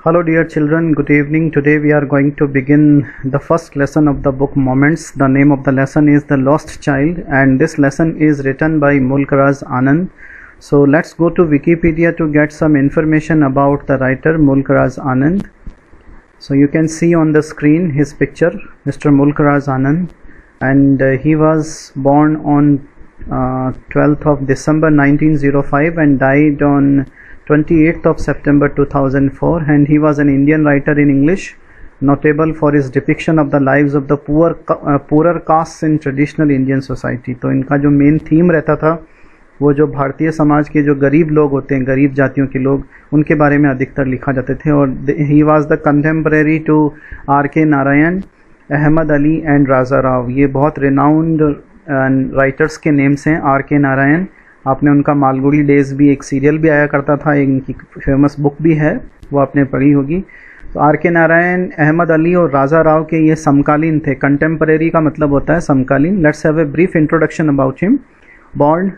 Hello dear children, good evening. Today we are going to begin the first lesson of the book Moments. The name of the lesson is The Lost Child, and this lesson is written by Mulkaraz Anand. So let's go to Wikipedia to get some information about the writer Mulkaraz Anand. So you can see on the screen his picture, Mr. Mulkaraz Anand, and he was born on 12th of December 1905 and died on 28th of September 2004, and he was an Indian writer in English, notable for his depiction of the lives of the poorer castes in traditional Indian society. तो इनका जो main theme रहता था वो जो भारतीय समाज के जो गरीब लोग होते हैं, गरीब जातियों के लोग, उनके बारे में अधिकतर लिखा जाते थे. और he was the contemporary to R.K. Narayan, Ahmed Ali and Raja Rao. ये बहुत रिनाउंड राइटर्स के नेम्स हैं. R.K. नारायण, आपने उनका मालगुड़ी डेज भी एक सीरियल भी आया करता था, इनकी फेमस बुक भी है, वो आपने पढ़ी होगी. तो R.K. नारायण, अहमद अली और राजा राव के ये समकालीन थे. कंटेम्परेरी का मतलब होता है समकालीन. Let's have a brief introduction about him. Born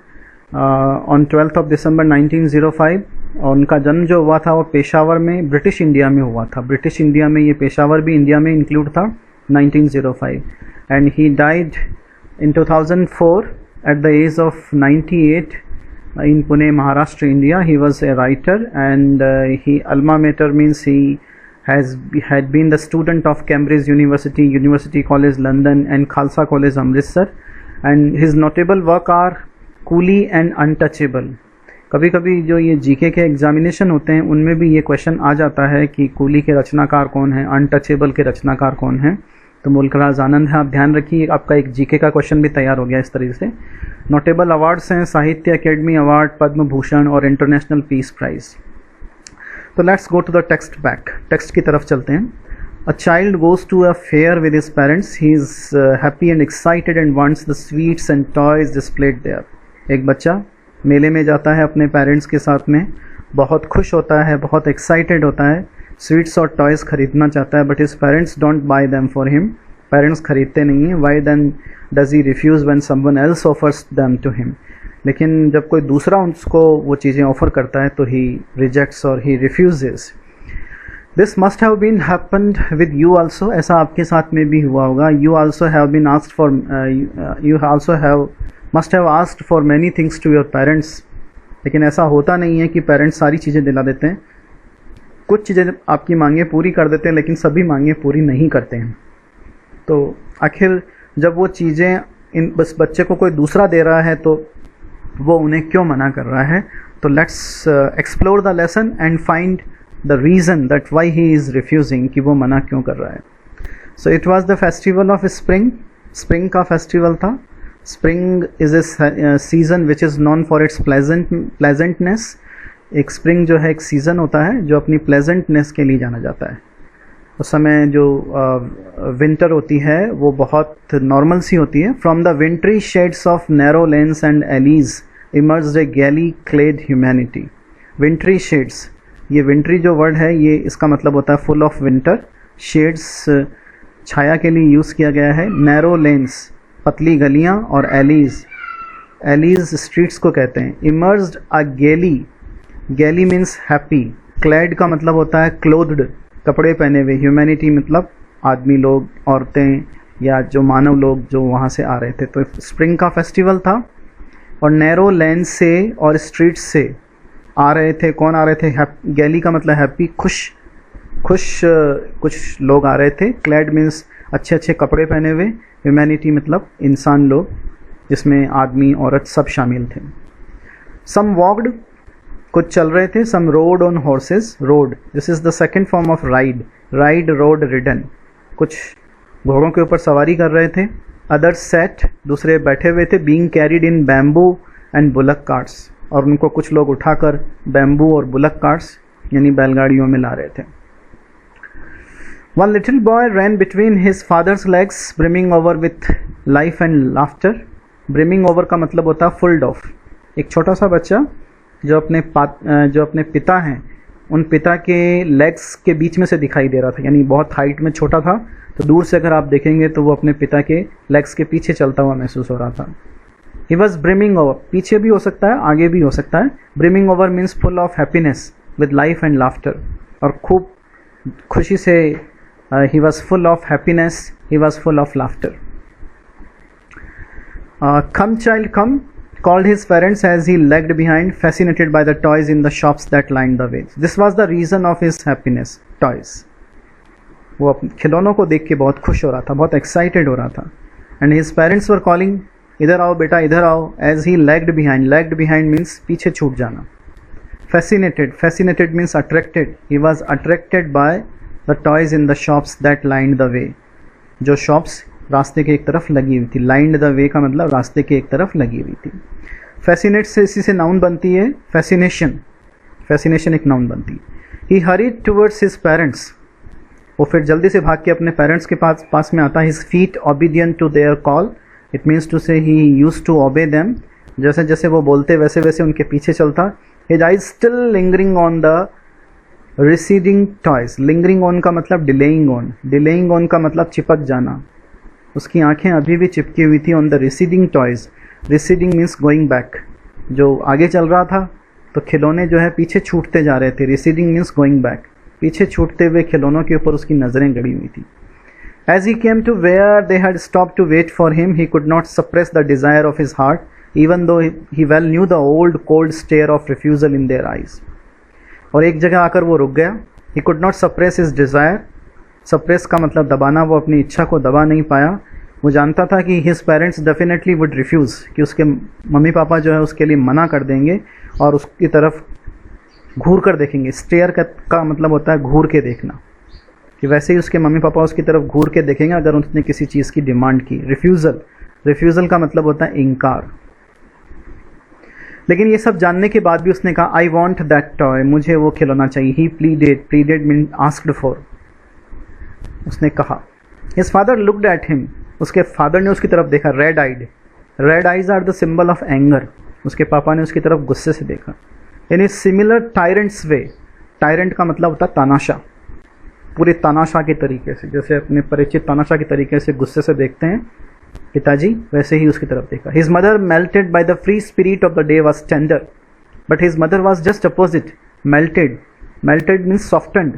on 12th of December 1905, और उनका जन्म जो हुआ था वो पेशावर में, ब्रिटिश इंडिया में हुआ था. ब्रिटिश इंडिया में, ये पेशावर भी इंडिया में इंक्लूड था, 1905. And he died in 2004 at the age of 98 in Pune, Maharashtra, India. He was a writer, and he alma mater means he had been the student of Cambridge University, University College London and Khalsa College Amritsar, and his notable work are Coolie and Untouchable. कभी कभी जो ये GK के examination होते हैं उनमें भी ये क्वेश्चन आ जाता है कि कूली के रचनाकार कौन है, अनटचेबल के रचनाकार कौन है. तो मुल्कराज आनंद है, आप ध्यान रखिए. आपका एक जीके का क्वेश्चन भी तैयार हो गया इस तरीके से. नोटेबल अवार्ड्स हैं साहित्य अकेडमी अवार्ड, पद्म भूषण और इंटरनेशनल पीस प्राइज. तो let's go to the text back. Text की तरफ चलते हैं. A child goes to a fair with his parents. He is happy and excited and wants the sweets and toys displayed there. एक बच्चा मेले में जाता है अपने पेरेंट्स के साथ में, बहुत खुश होता है, बहुत एक्साइटेड होता है, स्वीट्स और टॉयज़ खरीदना चाहता है, but his parents don't buy them for him. Parents खरीदते नहीं हैं. Why then does he refuse when someone else offers them to him. लेकिन जब कोई दूसरा उसको वो चीज़ें ऑफ़र करता है तो ही रिजेक्ट्स और he refuses. This must have been happened with you also. ऐसा आपके साथ में भी हुआ होगा. You also have been asked for, you also have must have asked for many things to your parents. लेकिन ऐसा होता नहीं है कि पेरेंट्स सारी चीज़ें दिला देते हैं. कुछ चीज़ें आपकी मांगें पूरी कर देते हैं, लेकिन सभी मांगें पूरी नहीं करते हैं. तो आखिर जब वो चीज़ें इन बस बच्चे को कोई दूसरा दे रहा है तो वो उन्हें क्यों मना कर रहा है. तो let's explore the lesson and find the reason that why he is refusing, कि वो मना क्यों कर रहा है. So it was the festival of spring. Spring का फेस्टिवल था. Spring is a season which is non for its pleasantness. एक स्प्रिंग जो है एक सीज़न होता है जो अपनी प्लेजेंटनेस के लिए जाना जाता है. उस समय जो विंटर होती है वो बहुत नॉर्मल सी होती है. From the wintry shades of narrow lanes and alleys emerged a gaily clad humanity. Wintry shades, ये विंट्री जो वर्ड है ये इसका मतलब होता है फुल ऑफ विंटर. शेड्स छाया के लिए यूज़ किया गया है. नैरो लेन्स, पतली गलियाँ, और एलीज, एलीज स्ट्रीट्स को कहते हैं. इमर्ज्ड अ गैली, गैली मीन्स हैप्पी. क्लैड का मतलब होता है क्लोथ्ड, कपड़े पहने हुए. ह्यूमैनिटी मतलब आदमी लोग, औरतें या जो मानव लोग जो वहाँ से आ रहे थे. तो स्प्रिंग का फेस्टिवल था और नैरो लेन से और स्ट्रीट से आ रहे थे. कौन आ रहे थे? गैली का मतलब हैप्पी, खुश कुछ लोग आ रहे थे. क्लैड मीन्स अच्छे अच्छे कपड़े पहने हुए. ह्यूमैनिटी मतलब इंसान लोग, जिसमें आदमी औरत सब शामिल थे. सम वॉक्ड, कुछ चल रहे थे. Some rode on horses. Rode, this is the second form of ride. Ride, rode, ridden. कुछ घोड़ों के ऊपर सवारी कर रहे थे. अदर्स सेट, दूसरे बैठे हुए थे. Being carried in bamboo and bullock carts, और उनको कुछ लोग उठाकर बैम्बू और बुलक कार्ट्स यानी बैलगाड़ियों में ला रहे थे. One little boy ran between his father's legs brimming over with life and laughter. Brimming over का मतलब होता है फुल्ड ऑफ. एक छोटा सा बच्चा जो अपने पिता हैं उन पिता के लेग्स के बीच में से दिखाई दे रहा था, यानी बहुत हाइट में छोटा था. तो दूर से अगर आप देखेंगे तो वो अपने पिता के लेग्स के पीछे चलता हुआ महसूस हो रहा था. ही वॉज ब्रिमिंग ओवर, पीछे भी हो सकता है, आगे भी हो सकता है. Brimming over means full of happiness with life and laughter, और खूब खुशी से he was full of happiness, he was full of laughter. Come child come, called his parents as he lagged behind, fascinated by the toys in the shops that lined the way. This was the reason of his happiness, toys. वो खिलौनों को देख के बहुत खुश हो रहा था, बहुत एक्साइटेड हो रहा था. And his parents were calling, इधर आओ बेटा इधर आओ, as he lagged behind. Lagged behind means पीछे छूट जाना. Fascinated, fascinated means attracted. He was attracted by the toys in the shops that lined the way. जो shops रास्ते के एक तरफ लगी हुई थी. Lined the way का मतलब रास्ते के एक तरफ लगी हुई थी. Fascinate से इसी से नाउन बनती है fascination. Fascination एक नाउन बनती है. He hurried towards his parents. वो फिर जल्दी से भाग के अपने पेरेंट्स के पास में आता. His feet obedient to their call. It means to say he used to obey them. जैसे जैसे वो बोलते वैसे वैसे उनके पीछे चलता. His eyes still lingering on the receding toys. Lingering on का मतलब delaying on. Delaying on का मतलब चिपक जाना. उसकी आंखें अभी भी चिपकी हुई थी on the receding toys. Receding means going back. जो आगे चल रहा था तो खिलौने जो है पीछे छूटते जा रहे थे. Receding means going back. पीछे छूटते हुए खिलौनों के ऊपर उसकी नज़रें गड़ी हुई थी. As he came to where they had stopped to wait for him, he could not suppress the desire of his heart, even though he well knew the old cold stare of refusal in their eyes. और एक जगह आकर वो रुक गया. He could not suppress his desire. Suppress का मतलब दबाना. वो अपनी इच्छा को दबा नहीं पाया. वो जानता था कि his parents definitely would refuse, कि उसके मम्मी पापा जो है उसके लिए मना कर देंगे और उसकी तरफ घूर कर देखेंगे. स्टेयर का मतलब होता है घूर के देखना, कि वैसे ही उसके मम्मी पापा उसकी तरफ घूर के देखेंगे अगर उसने किसी चीज़ की डिमांड की. रिफ्यूज़ल का मतलब होता है इनकार. लेकिन ये सब जानने के बाद भी उसने कहा आई वॉन्ट दैट टॉय, मुझे वो खिलौना चाहिए. He pleaded mean asked for. उसने कहा. His father looked at him. उसके फादर ने उसकी तरफ देखा. Red eyes are the symbol of anger. उसके पापा ने उसकी तरफ गुस्से से देखा. In is similar tyrants way. Tyrant का मतलब होता है तानाशाह. पूरे तानाशाह के तरीके से, जैसे अपने परिचित तानाशाह के तरीके से गुस्से से देखते हैं पिताजी, वैसे ही उसकी तरफ देखा. His mother melted by the free spirit of the day was tender, but his mother was just opposite. Melted means softened.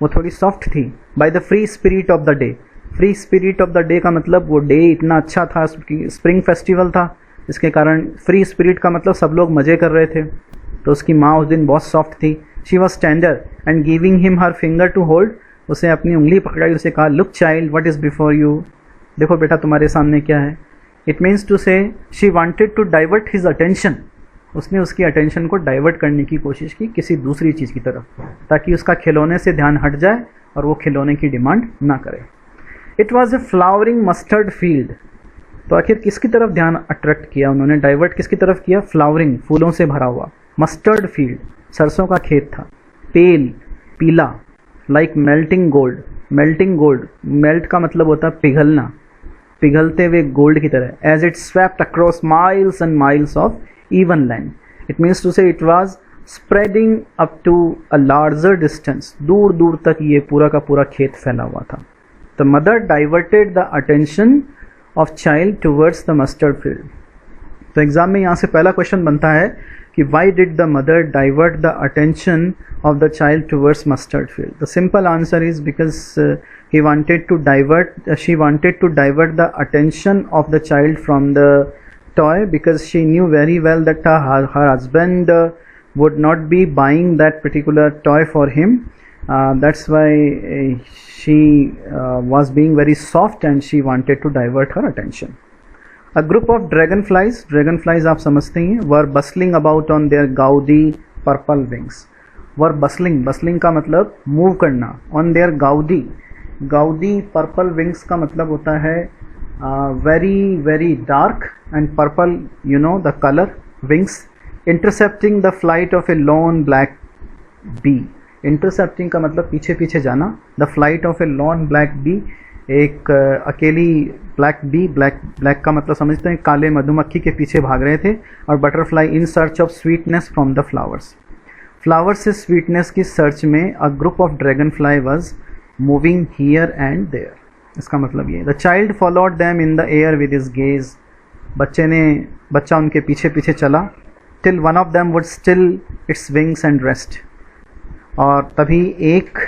वो थोड़ी सॉफ्ट थी. By the free spirit of the day. Free spirit of the day का मतलब वो day इतना अच्छा था, spring festival था, इसके कारण फ्री स्पिरिट का मतलब सब लोग मज़े कर रहे थे. तो उसकी माँ उस दिन बहुत सॉफ्ट थी. She was tender and giving him her finger to hold. उसे अपनी उंगली पकड़ाई. उसे कहा look child what is before you. देखो बेटा तुम्हारे सामने क्या है. It means to say she wanted to divert his attention. उसने उसकी अटेंशन को डाइवर्ट करने की कोशिश की किसी दूसरी चीज़ की तरफ, ताकि उसका खिलौने से ध्यान हट जाए और वो खिलौने की डिमांड ना करे. It was a flowering mustard field. तो आखिर किसकी तरफ ध्यान अट्रैक्ट किया उन्होंने, डाइवर्ट किसकी तरफ किया. फ्लावरिंग, फूलों से भरा हुआ. मस्टर्ड फील्ड, सरसों का खेत था. पेल, पीला. Like melting gold. मेल्ट का मतलब होता है पिघलना, पिघलते हुए गोल्ड की तरह. As it swept across miles and miles of even land. It means to say it was spreading up to a larger distance. दूर दूर तक ये पूरा का पूरा खेत फैला हुआ था. The mother diverted the attention of child towards the mustard field. तो एग्जाम में यहाँ से पहला क्वेश्चन बनता है कि why did the mother divert the attention of the child towards mustard field. The simple answer is because she wanted to divert the attention of the child from the toy, because she knew very well that her husband would not be buying that particular toy for him. That's why she was being very soft and she wanted to divert her attention. A group of dragonflies आप समझते हैं, were bustling about on their gaudy purple wings. were bustling का मतलब move करना. on their gaudy purple wings का मतलब होता है very dark and purple, you know the color, wings. Intercepting the flight of a lone black bee. Intercepting का मतलब पीछे पीछे जाना. The flight of a lone black bee, एक अकेली black bee. black का मतलब समझते हैं काले मधुमक्खी के पीछे भाग रहे थे. और butterfly in search of sweetness from the flowers. Flowers से sweetness की सर्च में a group of dragonfly was moving here and there. इसका मतलब ये. The child followed them in the air with his gaze. बच्चा उनके पीछे पीछे चला. Till one of them would still its wings and rest. और तभी एक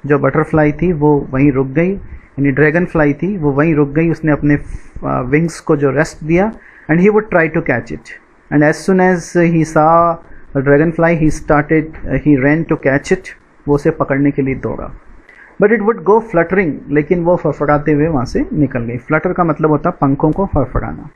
जो बटरफ्लाई थी वो वहीं रुक गई, यानी ड्रैगन फ्लाई थी वो वहीं रुक गई, उसने अपने विंग्स को जो रेस्ट दिया, and he would try to catch it, and as soon as he saw dragonfly he ran to catch it, वो उसे पकड़ने के लिए दौड़ा, but it would go fluttering, लेकिन वो फड़फड़ाते हुए वहाँ से निकल गई। फ्लटर का मतलब होता है पंखों को फड़फड़ाना।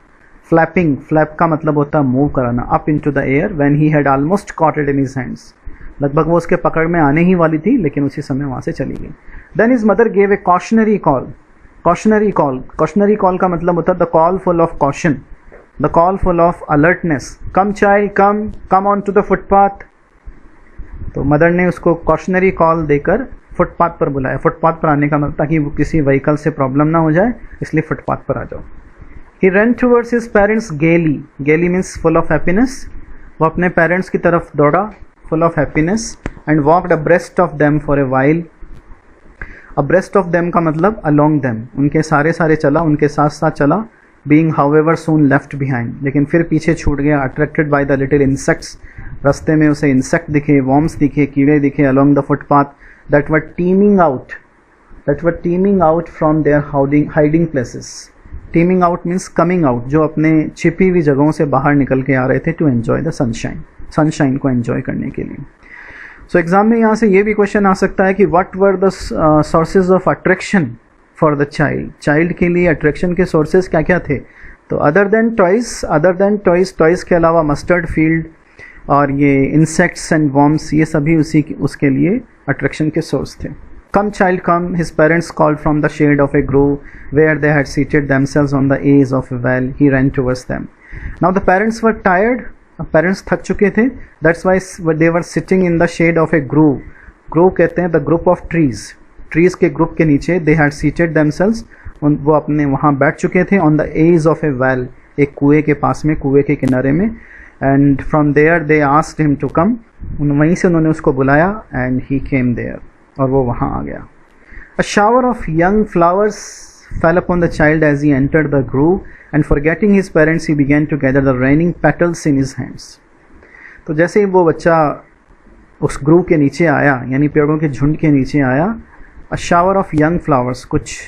फ्लैपिंग, फ्लैप का मतलब होता है मूव कराना, up into the air when he had almost caught it in his hands, लगभग वो उसके पकड़ में आने ही वाली थी, लेकिन उसी समय वहाँ से चली गई। Then his mother gave a cautionary call. Cautionary call का मतलब होता है the call full of caution, the call full of alertness. Come child come on to the footpath. तो मदर ने उसको कॉशनरी कॉल देकर फुटपाथ पर बुलाया। फुटपाथ पर आने का मतलब ताकि वो किसी व्हीकल से प्रॉब्लम ना हो जाए, इसलिए फुटपाथ पर आ जाओ। ही रन टूवर्ड्स हिज पेरेंट्स गेली, गेली मीन्स फुल ऑफ हैप्पीनेस, वो अपने पेरेंट्स की तरफ दौड़ा full of happiness, and walked abreast of them for a while. Abreast of them का मतलब अलोंग देम, उनके सारे चला, उनके साथ साथ चला। बीइंग हाउएवर सून लेफ्ट बिहाइंड, लेकिन फिर पीछे छूट गया। Attracted by the little insects, रास्ते में उसे इंसेक्ट दिखे, वॉर्म्स दिखे, कीड़े दिखे along the footpath that were teeming out from their hiding places. Teeming out means coming out, जो अपने छिपी हुई जगहों से बाहर निकल के आ रहे थे to enjoy the sunshine को enjoy करने के लिए। So एग्जाम में यहाँ से ये भी क्वेश्चन आ सकता है कि what were the sources of attraction for the child के लिए attraction के sources क्या क्या थे? तो other than toys के अलावा mustard field और ये insects and worms, ये सभी उसके लिए अट्रैक्शन के सोर्स थे। Come child come, his parents called from the shade of a grove where they had seated themselves on the edge of a well, he ran towards them. Now the parents were tired, parents थक चुके थे, that's why they were sitting in the shade of a grove. Grove कहते हैं the group of trees के group के नीचे। दे had seated themselves, वो अपने वहाँ बैठ चुके थे। On the edge of a well, एक कुएँ के पास में, कुएँ के किनारे में। And from there they asked him to come, वहीं से उन्होंने उसको बुलाया, एंड ही केम देयर, और वो वहाँ आ गया। A shower of young flowers fell upon the child as he entered the grove, and forgetting his parents he began to gather the raining petals in his hands. तो जैसे ही वो बच्चा उस ग्रूव के नीचे आया, यानी पेड़ों के झुंड के नीचे आया, a shower of young flowers, कुछ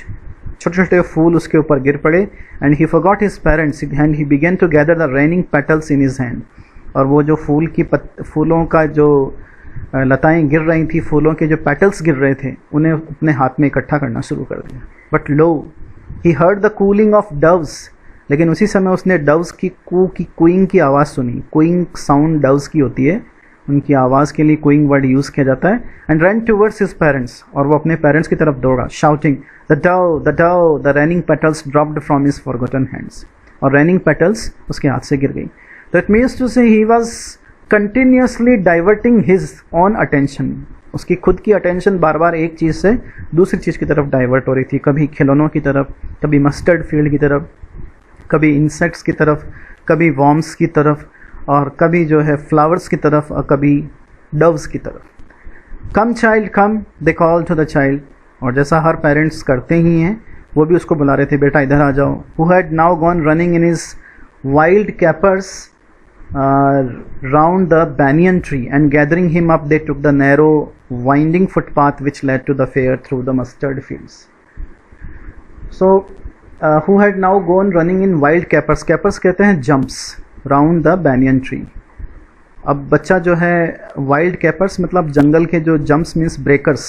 छोटे छोटे फूल उसके ऊपर गिर पड़े, and he forgot his parents and he began to gather the raining petals in his hand. और वो जो फूलों का जो लताएं गिर रही थी, फूलों के जो पेटल्स गिर रहे थे, उन्हें अपने हाथ में इकट्ठा करना शुरू कर दिया। But low he heard the cooling of doves, लेकिन उसी समय उसने डव्स की कूइंग की आवाज़ सुनी। कूइंग साउंड डव्स की होती है, उनकी आवाज़ के लिए कूइंग वर्ड यूज़ किया जाता है। And run towards his parents, और वो अपने पेरेंट्स की तरफ दौड़ा, shouting the Dove, the raining petals dropped from his forgotten hands, और रेनिंग पेटल्स उसके हाथ से गिर गई। तो इट मीन्स टू से he was continuously diverting his on attention, उसकी खुद की अटेंशन बार बार एक चीज़ से दूसरी चीज़ की तरफ डाइवर्ट हो रही थी। कभी खिलौनों की तरफ, कभी मस्टर्ड फील्ड की तरफ, कभी इंसेक्ट्स की तरफ, कभी वॉर्म्स की तरफ, और कभी जो है फ्लावर्स की तरफ, और कभी डव्स की तरफ। Come child come, they call to the child, और जैसा हर पेरेंट्स करते ही हैं, वो भी उसको बुला रहे थे, बेटा इधर आ जाओ। Who had now gone running in his wild capers round the banyan tree, and gathering him up they took the narrow winding footpath which led to the fair through the mustard fields. So who had now gone running in wild capers, capers कहते हैं jumps, round the banyan tree। अब बच्चा जो है wild capers मतलब जंगल के जो jumps means breakers,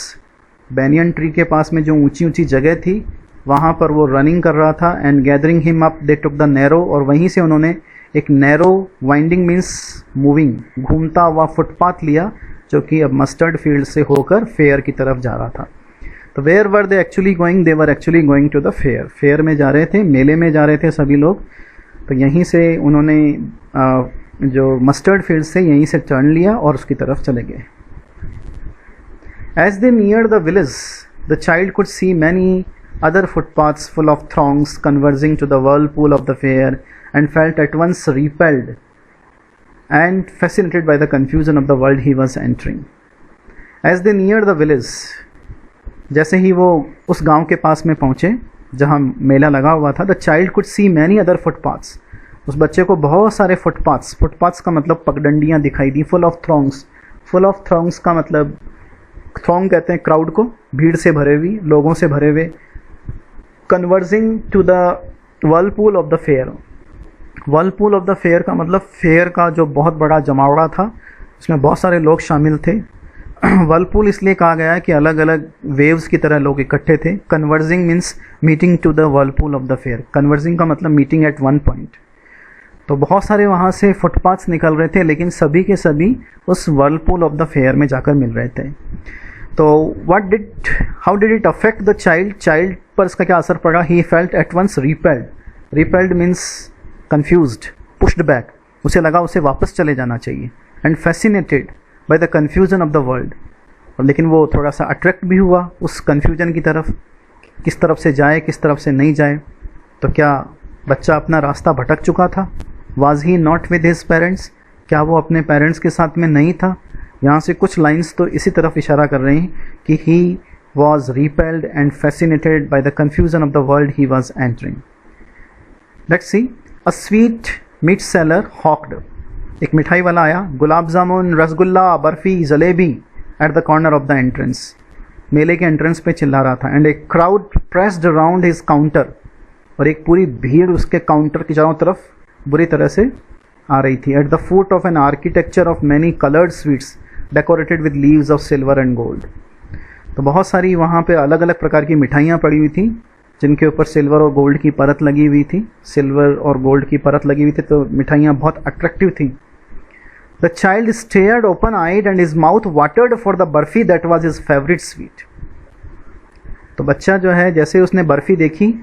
banyan tree के पास में जो ऊंची ऊंची जगह थी वहाँ पर वो रनिंग कर रहा था। And gathering him up they took the narrow, और वहीं से उन्होंने एक नैरो, वाइंडिंग मीन्स मूविंग, घूमता हुआ फुटपाथ लिया, जो कि अब मस्टर्ड फील्ड से होकर फेयर की तरफ जा रहा था। तो where were they actually going, they were actually going to the fair, fair में जा रहे थे, मेले में जा रहे थे सभी लोग। तो यहीं से उन्होंने जो मस्टर्ड फील्ड से यहीं से टर्न लिया और उसकी तरफ चले गए। As they neared the village the child could see many other footpaths full of throngs converging to the whirlpool of the fair, and felt at once repelled and fascinated by the confusion of the world he was entering. As they neared the village, जैसे ही वो उस गांव के पास में पहुंचे जहां मेला लगा हुआ था, the child could see many other footpaths, उस बच्चे को बहुत सारे फुटपाथ्स का मतलब पगडंडियां दिखाई दी। full of throngs का मतलब थ्रॉन्ग कहते हैं क्राउड को, भीड़ से भरे हुए, लोगों से भरे हुए। Converging to the whirlpool of the fair. Whirlpool of the fair का मतलब फेयर का जो बहुत बड़ा जमावड़ा था, उसमें बहुत सारे लोग शामिल थे। वर्लपूल इसलिए कहा गया है कि अलग अलग वेव्स की तरह लोग इकट्ठे थे। Converging means meeting to the whirlpool of the fair. Converging का मतलब मीटिंग एट वन पॉइंट। तो बहुत सारे वहाँ से फुटपाथ्स निकल रहे थे, लेकिन सभी के सभी उस वर्लपूल ऑफ द फेयर में जाकर मिल रहे थे। तो how did it affect the child? Child पर इसका क्या असर पड़ा? He felt at once repelled. Repelled means confused, pushed back. उसे लगा उसे वापस चले जाना चाहिए। And fascinated by the confusion of the world. लेकिन वो थोड़ा सा अट्रैक्ट भी हुआ उस कन्फ्यूजन की तरफ, किस तरफ से जाए किस तरफ से नहीं जाए। तो क्या बच्चा अपना रास्ता भटक चुका था? Was he not with his parents? क्या वो अपने पेरेंट्स के साथ में नहीं था? यहाँ से कुछ लाइन्स तो इसी तरफ इशारा कर रही हैं कि he was repelled and fascinated by the confusion of the world he was entering. Let's see. A sweetmeat seller hawked. एक मिठाई वाला आया, gulab jamun, rasgulla, barfi, jalebi at the corner of the entrance. मेले के एंट्रेंस पे चिल्ला रहा था। And a crowd pressed around his counter. और एक पूरी भीड़ उसके काउंटर की चारों तरफ बुरी तरह से आ रही थी। At the foot of an architecture of many coloured sweets decorated with leaves of silver and gold. तो बहुत सारी वहाँ पे अलग अलग प्रकार की मिठाइयाँ पड़ी हुई थी, जिनके ऊपर सिल्वर और गोल्ड की परत लगी हुई थी। सिल्वर और गोल्ड की परत लगी हुई थी, तो मिठाइयाँ बहुत अट्रैक्टिव थी। The child stared open eyed and his mouth watered for the burfi that was his favourite sweet. तो बच्चा जो है, जैसे उसने बर्फ़ी देखी,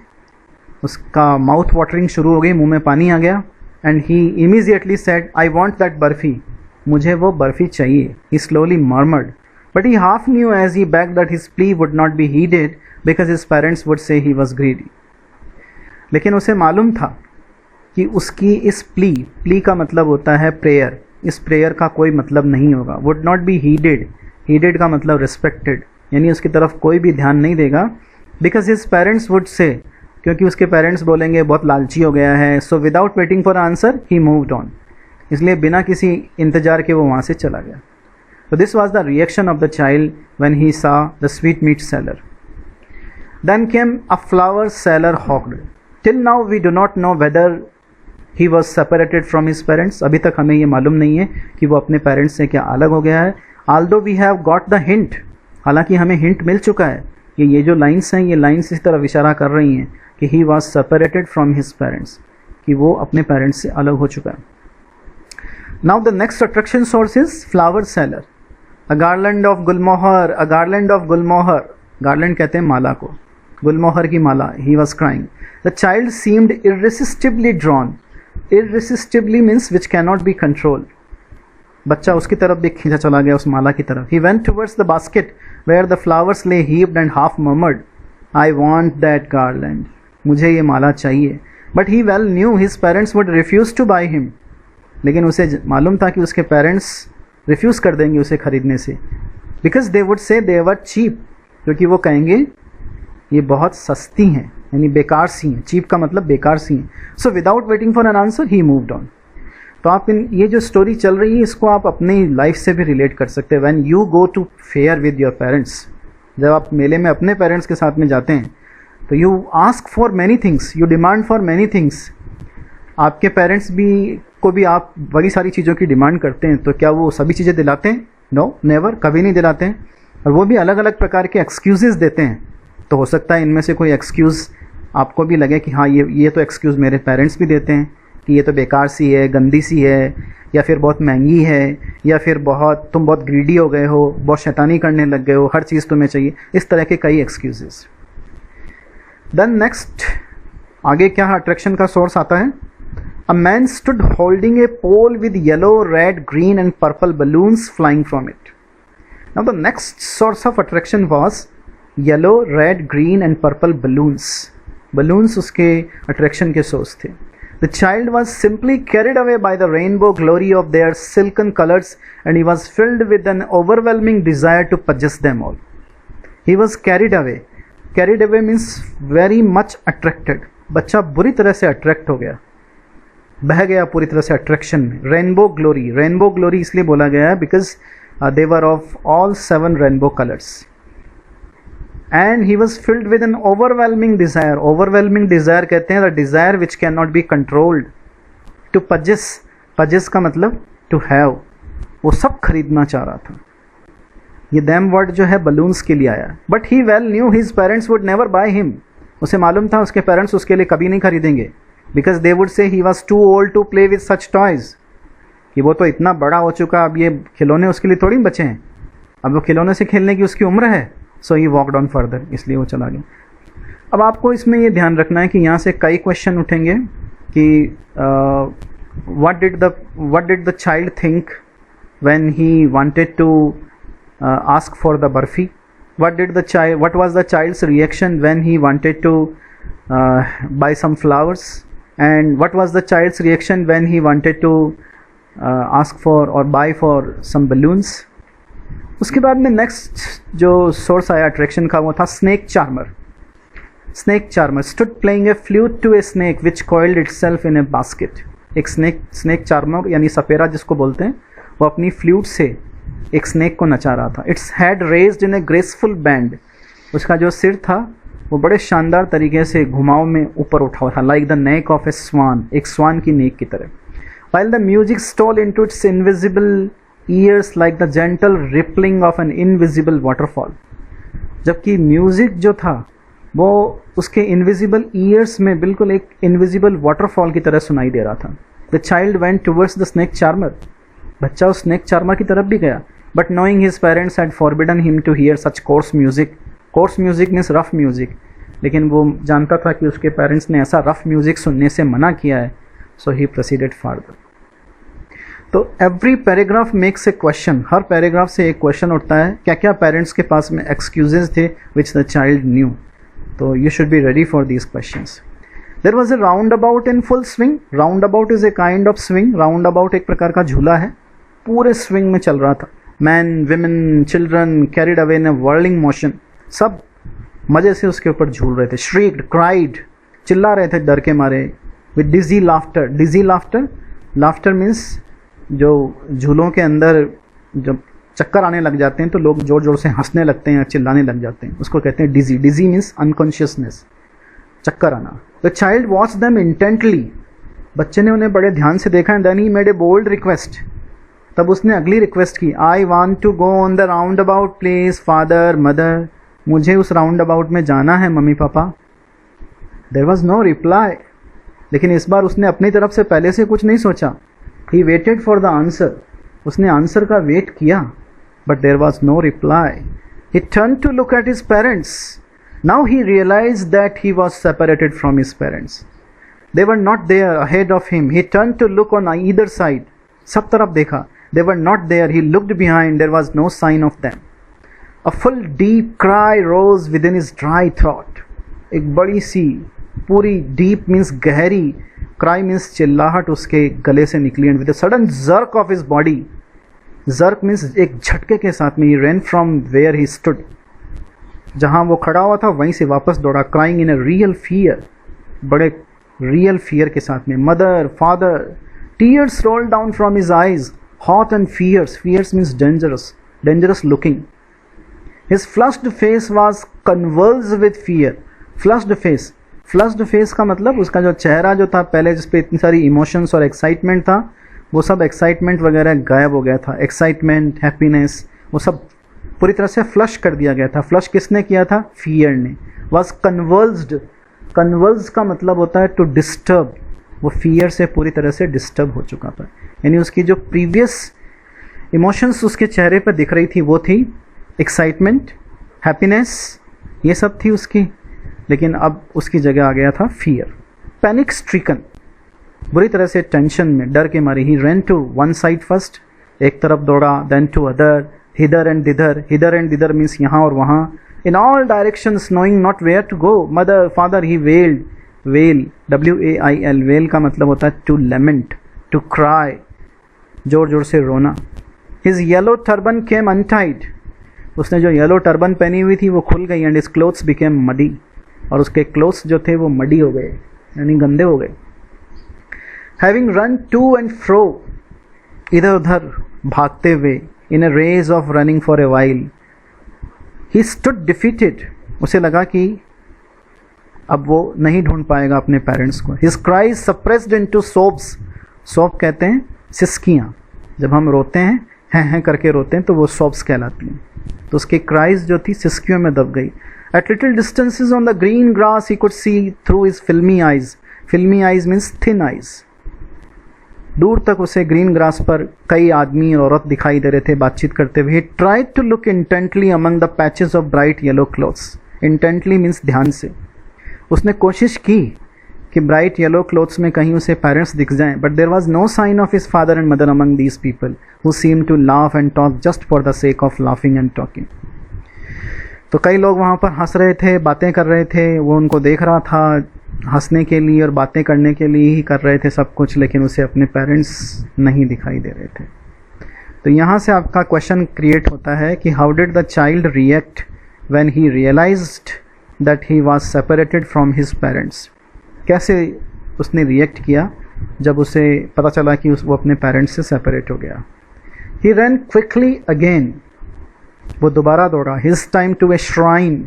उसका माउथ वाटरिंग शुरू हो गई, मुंह में पानी आ गया। And he immediately said, I want that barfi. मुझे वो बर्फ़ी चाहिए। He slowly murmured, but he half knew as he begged that his plea would not be heeded because his parents would say he was greedy। लेकिन उसे मालूम था कि उसकी इस प्ली का मतलब होता है प्रेयर। इस प्रेयर का कोई मतलब नहीं होगा। Would not be heeded. Heeded का मतलब रिस्पेक्टेड, यानी उसकी तरफ कोई भी ध्यान नहीं देगा। Because his parents would say, क्योंकि उसके पेरेंट्स बोलेंगे बहुत लालची हो गया है। So without waiting for answer he moved on. इसलिए बिना किसी इंतजार के वो वहाँ से चला गया। So this was the reaction of the child when he saw the sweetmeat seller. Then came a flower seller hawked. Till now we do not know whether he was separated from his parents. अभी तक हमें ये मालूम नहीं है कि वो अपने पेरेंट्स से क्या अलग हो गया है। Although we have got the hint, हालांकि हमें हिंट मिल चुका है। ये जो लाइन्स हैं, ये लाइन्स इस तरफ इशारा कर रही हैं कि he was separated from his parents, कि वो अपने पेरेंट्स से अलग हो चुका है। Now the next attraction source is flower seller. A garland of gulmohar, a garland of gulmohar. Garland कहते हैं माला को, गुलमोहर की माला। He was crying. The child seemed irresistibly drawn. Irresistibly means which cannot be controlled. बच्चा उसकी तरफ भी खींचा चला गया, उस माला की तरफ। He went towards the basket where the flowers lay heaped and half murmured, I want that garland. मुझे ये माला चाहिए। But he well knew his parents would refuse to buy him. लेकिन उसे मालूम था कि उसके पेरेंट्स रिफ्यूज़ कर देंगे उसे खरीदने से। Because they would say they were cheap, क्योंकि वो कहेंगे ये बहुत सस्ती हैं, यानी बेकार सी हैं। चीप का मतलब बेकार सी हैं। So without waiting for an answer he moved on. तो आप ये जो स्टोरी चल रही है, इसको आप अपनी लाइफ से भी रिलेट कर सकते हैं। When you go to fair with your parents, जब आप मेले में अपने पेरेंट्स के साथ में जाते हैं, तो you ask for many things, you demand for many things. आपके पेरेंट्स को भी आप बड़ी सारी चीज़ों की डिमांड करते हैं, तो क्या वो सभी चीज़ें दिलाते हैं? नो, नेवर, कभी नहीं दिलाते हैं। और वो भी अलग अलग प्रकार के एक्सक्यूज़ेस देते हैं। तो हो सकता है इनमें से कोई एक्सक्यूज़ आपको भी लगे कि हाँ, ये तो एक्सक्यूज़ मेरे पेरेंट्स भी देते हैं कि ये तो बेकार सी है, गंदी सी है, या फिर बहुत महंगी है, या फिर तुम बहुत ग्रीडी हो गए हो, बहुत शैतानी करने लग गए हो, हर चीज़ तुम्हें चाहिए। इस तरह के कई एक्सक्यूज़ेस। देन नेक्स्ट आगे क्या अट्रैक्शन का सोर्स आता है? A man stood holding a pole with yellow, red, green and purple balloons flying from it. Now the next source of attraction was yellow, red, green and purple balloons. Balloons उसके attraction के source थे। The child was simply carried away by the rainbow glory of their silken colors and he was filled with an overwhelming desire to possess them all. He was carried away. Carried away means very much attracted. बच्चा बुरी तरह से attract हो गया, बह गया पूरी तरह से अट्रैक्शन में। रेनबो ग्लोरी, रेनबो ग्लोरी इसलिए बोला गया है because they were of all 7 rainbow colors. And he was filled with an overwhelming desire. Overwhelming desire कहते हैं the desire which cannot be controlled. To possess, possess का मतलब to have, वो सब खरीदना चाह रहा था. ये damn word जो है balloons के लिए आया. But he well knew his parents would never buy him. उसे मालूम था उसके पेरेंट्स उसके लिए कभी नहीं खरीदेंगे. Because they would say he was too old to play with such toys. कि वो तो इतना बड़ा हो चुका, अब ये खिलौने उसके लिए थोड़ी बचे हैं, अब वो खिलौने से खेलने की उसकी उम्र है. सो ही वॉकड ऑन फर्दर, इसलिए वो चला गया. अब आपको इसमें ये ध्यान रखना है कि यहाँ से कई क्वेश्चन उठेंगे कि what did the child think when he wanted to ask for the barfi? What was the child's reaction when he wanted to buy some flowers? And what was the child's reaction when he wanted to ask for or buy for some balloons? उसके बाद में next जो source आया attraction का वो था snake charmer. Snake charmer stood playing a flute to a snake which coiled itself in a basket. एक snake charmer यानी सपेरा जिसको बोलते हैं, वो अपनी फ्लूट से एक स्नेक को नचा रहा था. Its head raised in A graceful band. उसका जो सिर था वो बड़े शानदार तरीके से घुमाव में ऊपर उठा हुआ था, लाइक द नेक ऑफ ए स्वान, एक स्वान की नेक की तरह. While the music stole into its invisible ears like the gentle rippling of an invisible waterfall. जबकि म्यूजिक जो था वो उसके इनविजिबल ईयर्स में बिल्कुल एक इनविजिबल वाटरफॉल की तरह सुनाई दे रहा था. The child went towards the snake charmer. बच्चा उस स्नेक चार्मर की तरफ भी गया. But knowing his parents had forbidden him to hear such coarse music. Coarse music means rough music, लेकिन वो जानता था कि उसके पेरेंट्स ने ऐसा रफ म्यूजिक सुनने से मना किया है. सो ही प्रोसीडेड फर्दर. तो every paragraph makes a question. Her paragraph से एक क्वेश्चन उठता है. क्या क्या पेरेंट्स के पास में एक्सक्यूजेज थे विच द चाइल्ड न्यू. तो you should be ready for these questions. There was a roundabout in full swing. Roundabout is a kind of swing. Roundabout एक प्रकार का झूला है, पूरे स्विंग में चल रहा था. Man, women, children carried away in A whirling motion. सब मजे से उसके ऊपर झूल रहे थे. श्रीक्ड, क्राइड, चिल्ला रहे थे डर के मारे. With dizzy laughter. Dizzy laughter, laughter means जो झूलों के अंदर जब चक्कर आने लग जाते हैं तो लोग जोर जोर से हंसने लगते हैं, चिल्लाने लग जाते हैं, उसको कहते हैं डिजी. डिजी मीन्स अनकॉन्शियसनेस, चक्कर आना. The child watch them intently. बच्चे ने उन्हें बड़े ध्यान से देखा. And then he made a bold request. तब उसने अगली रिक्वेस्ट की. I want to go on the roundabout please father mother. मुझे उस राउंड अबाउट में जाना है mummy papa. There was no reply. लेकिन इस बार उसने अपनी तरफ से पहले से कुछ नहीं सोचा. He waited for the answer. उसने आंसर का वेट किया. But there was no reply. He turned to look at his parents. Now he realized that he was separated from his parents. They were not there ahead of him. He turned to look on either side. सब तरफ देखा. They were not there. He looked behind. There was no sign of them. A full deep cry rose within his dry throat. एक बड़ी सी पूरी deep means गहरी, cry means चिल्लाहट उसके गले से निकली. And with a sudden jerk of his body. Jerk means एक झटके के साथ में. He ran from where he stood. जहाँ वो खड़ा हुआ था वहीं से वापस दौड़ा. Crying in a real fear, बड़े रियल फियर के साथ में. Mother, father. Tears roll down from his eyes, hot and fierce. Fierce means dangerous, dangerous looking. His flushed face was conversed with fear. Flushed face, flushed face का मतलब उसका जो चेहरा जो था पहले जिस पे इतनी सारी इमोशंस और एक्साइटमेंट था, वो सब एक्साइटमेंट वगैरह गायब हो गया था. एक्साइटमेंट, हैप्पीनेस, वो सब पूरी तरह से फ्लश कर दिया गया था. फ्लश किसने किया था? फियर ने. Was conversed. कन्वर्स का मतलब होता है टू डिस्टर्ब. वो फियर से पूरी तरह से डिस्टर्ब हो चुका था. यानी उसकी जो प्रीवियस इमोशंस उसके चेहरे पर दिख रही थी वो थी एक्साइटमेंट, हैप्पीनेस, ये सब थी उसकी. लेकिन अब उसकी जगह आ गया था फियर. पैनिक स्ट्रिकन, बुरी तरह से टेंशन में, डर के मारे. He ran to one side first, एक तरफ दौड़ा. Then to other, hither and thither. Hither and thither means यहाँ और वहाँ. In all directions knowing not where to go. Mother, father. He wailed. Wail, WAIL. Wail का मतलब होता है टू लेमेंट, टू क्राई, जोर जोर से रोना. हिज येलो टर्बन केम अनटाइड. उसने जो येलो टर्बन पहनी हुई थी वो खुल गई. And his clothes became muddy. और उसके क्लोथ्स जो थे वो मडी हो गए, यानी गंदे हो गए. Having run to and fro, इधर उधर भागते हुए. in a race of running for a while. He stood defeated. उसे लगा कि अब वो नहीं ढूंढ पाएगा अपने पेरेंट्स को. His cries suppressed into sobs. सोब कहते हैं सिसकियाँ. जब हम रोते हैं करके रोते हैं तो वो sobs कहलाती हैं. तो उसकी क्राइज जो थी सिसकियों में दब गई. At little distances on the green grass he could see through his filmy eyes. Filmy eyes means thin eyes. दूर तक उसे ग्रीन ग्रास पर कई आदमी और औरत दिखाई दे रहे थे बातचीत करते हुए. He tried to look intently among the patches of bright yellow clothes. Intently means ध्यान से. उसने कोशिश की कि ब्राइट येलो क्लोथ्स में कहीं उसे पेरेंट्स दिख जाएं, but there was no sign of his father and mother among these people who seem to laugh and talk just for the sake of laughing and talking. तो कई लोग वहाँ पर हंस रहे थे, बातें कर रहे थे, वो उनको देख रहा था हंसने के लिए और बातें करने के लिए ही कर रहे थे सब कुछ, लेकिन उसे अपने पेरेंट्स नहीं दिखाई दे रहे थे. तो यहाँ से आपका क्वेश्चन क्रिएट होता है कि how did the child react when he realized that he was separated from his parents. कैसे उसने रिएक्ट किया जब उसे पता चला कि वो अपने पेरेंट्स से सेपरेट हो गया. He ran quickly again. वो दोबारा दौड़ा. His time to a shrine.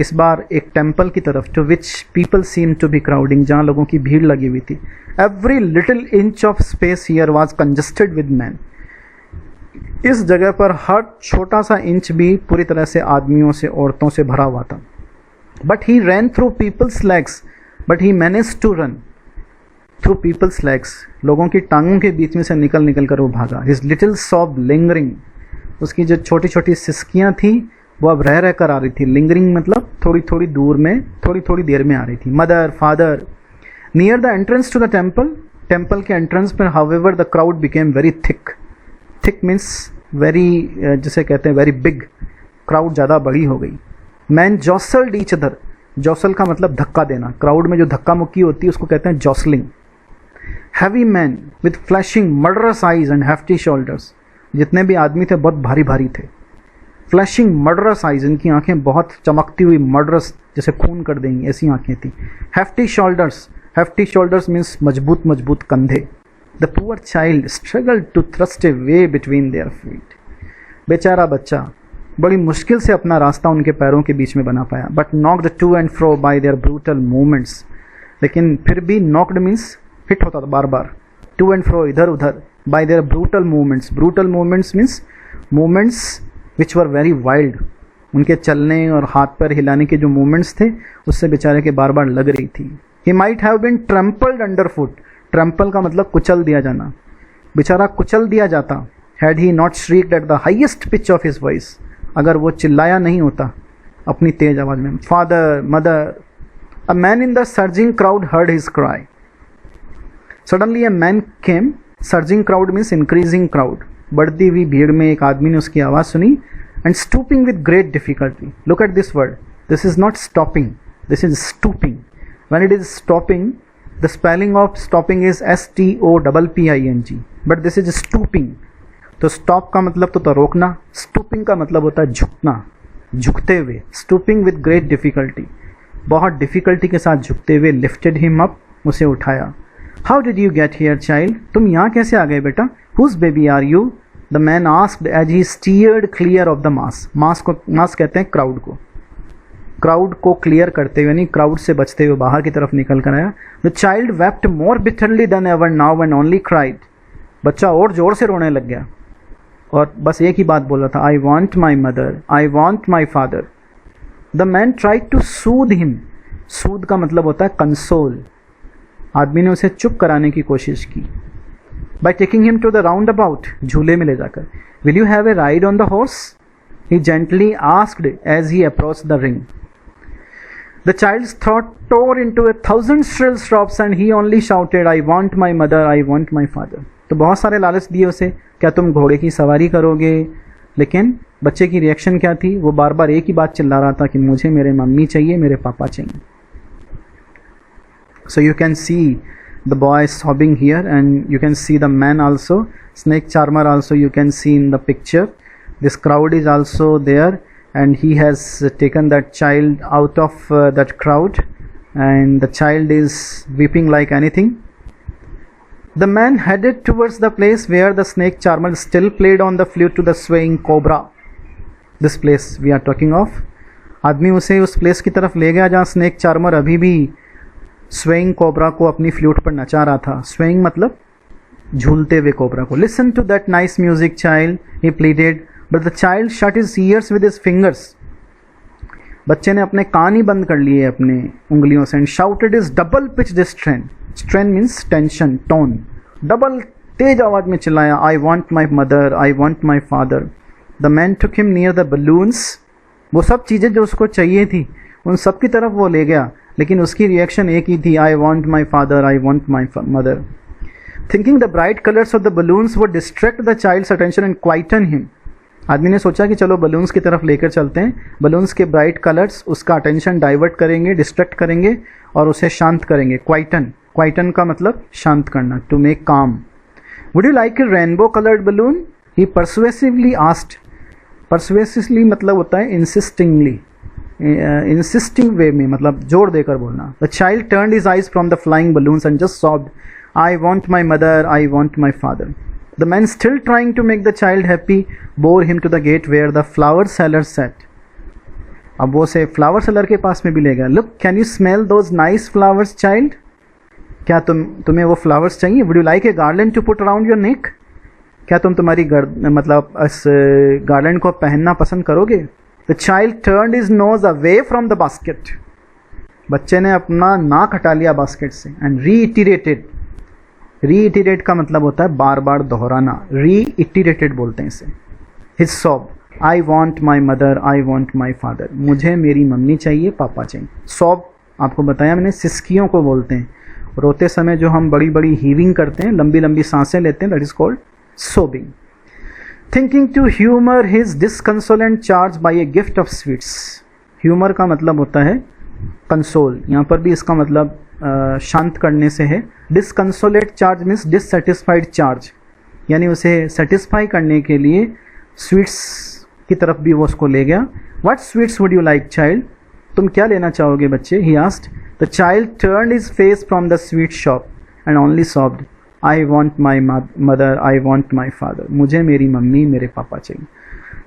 इस बार एक टेम्पल की तरफ, to which people seem to be crowding, जहाँ लोगों की भीड़ लगी हुई थी. Every little inch of space here was congested with man. इस जगह पर हर छोटा सा इंच भी पूरी तरह से आदमियों से, औरतों से भरा हुआ था. But he ran through people's legs. But he manage to run through people's legs. लोगों की टांगों के बीच में से निकल कर वो भागा. His little sob lingering. उसकी जो छोटी छोटी सिसकियाँ थी वो अब रह कर आ रही थी. लिंगरिंग मतलब थोड़ी थोड़ी दूर में, थोड़ी थोड़ी देर में आ रही थी. Mother, father. Near the entrance to the temple. Temple के एंट्रेंस पर however the crowd became very thick. Thick means very, जिसे कहते हैं वेरी बिग. क्राउड ज़्यादा बड़ी हो गई. Man jostled each other. Jostle का मतलब धक्का देना. क्राउड में जो धक्का मुक्की होती है उसको कहते हैं jostling. Heavy man with flashing murderous eyes and hefty shoulders. जितने भी आदमी थे बहुत भारी भारी थे. फ्लैशिंग मर्डरस आइज, इनकी आंखें बहुत चमकती हुई, मर्डरस जैसे खून कर देंगी ऐसी आंखें थी. Hefty shoulders. Hefty shoulders means मजबूत मजबूत कंधे. The poor child struggled to thrust a way between their feet. बेचारा बच्चा बड़ी मुश्किल से अपना रास्ता उनके पैरों के बीच में बना पाया. But knocked to and fro by their brutal movements. लेकिन फिर भी नॉक्ड मीन्स हिट होता था बार बार. टू एंड फ्रो, इधर उधर. Bye their brutal movements. Brutal movements means movements which were very wild. उनके चलने और हाथ पैर हिलाने के जो मूवमेंट्स थे उससे बेचारे के बार बार लग रही थी. He might have been trampled under foot. Trample का मतलब कुचल दिया जाना. बेचारा कुचल दिया जाता. Had he not shrieked at the highest pitch of his voice. अगर वो चिल्लाया नहीं होता अपनी तेज आवाज में. Father, mother. A man in the surging crowd heard his cry. Suddenly a man came. Surging crowd means increasing crowd. बढ़ती हुई भीड़ में एक आदमी ने उसकी आवाज़ सुनी. And stooping with great difficulty. Look at this word. This is not stopping, this is stooping. When it is stopping, the spelling of stopping is STOPPING, but this is stooping. तो स्टॉप का मतलब तो था रोकना. Stooping का मतलब होता है झुकना, झुकते हुए. स्टूपिंग विद ग्रेट डिफिकल्टी, बहुत डिफिकल्टी के साथ झुकते हुए. लिफ्टेड हिम अप, उसे उठाया. How did you get here child. तुम यहाँ कैसे आ गए बेटा. Whose baby are you. The man asked as he steered clear of the mass. Mass कहते हैं क्राउड को. क्राउड को क्लियर करते हुए, यानी क्राउड से बचते हुए बाहर की तरफ निकल कर आया. The child wept more bitterly then ever now and only cried. बच्चा और जोर से रोने लग गया और बस एक ही बात बोल रहा था, I want my mother, I want my father. The man tried to soothe him. Soothe का मतलब होता है कंसोल. आदमी ने उसे चुप कराने की कोशिश की. By taking him to the roundabout, झूले में ले जाकर. Will you have a ride on the horse, he gently asked as he approached the ring. The child's throat tore into 1,000 shrill stops and he only shouted, I want my mother, I want my father. तो बहुत सारे लालच दिए उसे, क्या तुम घोड़े की सवारी करोगे. लेकिन बच्चे की रिएक्शन क्या थी, वो बार बार एक ही बात चिल्ला रहा था कि मुझे मेरे मम्मी चाहिए, मेरे पापा चाहिए. So you can see the boy sobbing here and you can see the man also, snake charmer also you can see in the picture. This crowd is also there and he has taken that child out of that crowd and the child is weeping like anything. The man headed towards the place where the snake charmer still played on the flute to the swaying cobra. This place we are talking of. आदमी उसे उस place की तरफ ले गया जहाँ snake charmer अभी भी स्वेइंग कोबरा को अपनी फ्लूट पर नचा रहा था. स्वेइंग मतलब झूलते हुए कोबरा को. Listen to that nice music child, he pleaded, but the child shut his ears with his fingers. बच्चे ने अपने कान ही बंद कर लिए अपने उंगलियों से. And shouted is double pitch this strain. Strain means tension, tone. Double तेज आवाज में चिल्लाया, I want my mother, I want my father. The man took him near the balloons. वो सब चीज़ें जो उसको चाहिए थी उन सब की तरफ वो ले गया, लेकिन उसकी रिएक्शन एक ही थी, I want my father, I want my mother. Thinking the bright colours of the balloons would distract the child's attention and quieten him. आदमी ने सोचा कि चलो बलून्स की तरफ लेकर चलते हैं, बलून्स के ब्राइट कलर्स उसका अटेंशन डाइवर्ट करेंगे, डिस्ट्रैक्ट करेंगे और उसे शांत करेंगे. क्वाइटन, क्वाइटन का मतलब शांत करना, to make calm. Would you like a rainbow coloured balloon, he persuasively asked. Persuasively मतलब होता है इंसिस्टिंगली, इंसिस्टिंग वे में, मतलब जोर देकर बोलना. The child turned his eyes from the flying balloons and just sobbed, I want my mother, I want my father. The man, still trying to make the child happy, bore him to the gate where the flower seller sat. अब वो से flower seller के पास में भी ले गया. Look, can you smell those nice flowers, child? क्या तुम्हें वो फ्लावर्स चाहिए? Would you like a garland to put around your neck? क्या तुम तुम्हारी मतलब इस गार्लैंड को पहनना पसंद करोगे? The child turned his nose away from the basket. बच्चे ने अपना नाक हटा लिया बास्केट से. And reiterated. रीइटरेट का मतलब होता है बार बार दोहराना. रीइटरेटेड बोलते हैं इसे. His sob, I want my mother, I want my father. मुझे मेरी मम्मी चाहिए, पापा चाहिए. सॉब आपको बताया मैंने, सिसकियों को बोलते हैं. रोते समय जो हम बड़ी बड़ी हीविंग करते हैं, लंबी लंबी सांसें लेते हैं, that is called sobbing. Thinking to humour his disconsolate charge by a gift of sweets. Humour का मतलब होता है कंसोल. यहाँ पर भी इसका मतलब शांत करने से है. डिसकंसोलेट चार्ज मीन्स डिससेटिस्फाइड चार्ज, यानी उसे सेटिस्फाई करने के लिए स्वीट्स की तरफ भी वो उसको ले गया. What sweets would you like child, तुम क्या लेना चाहोगे बच्चे? He asked. The child turned his face from the sweet shop and only sobbed, I want my mother, I want my father. मुझे मेरी मम्मी, मेरे पापा चाहिए.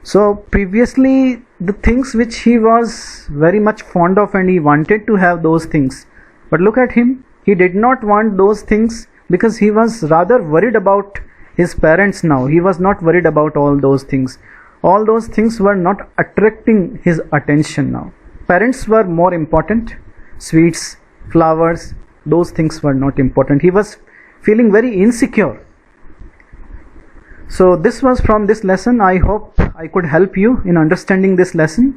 So previously the things which he was very much fond of and he wanted to have those things, but look at him, he did not want those things because he was rather worried about his parents now. He was not worried about all those things. All those things were not attracting his attention now. Parents were more important. Sweets, flowers, those things were not important. He was feeling very insecure. So this was from this lesson. I hope I could help you in understanding this lesson.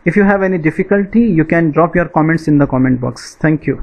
If you have any difficulty, you can drop your comments in the comment box. Thank you.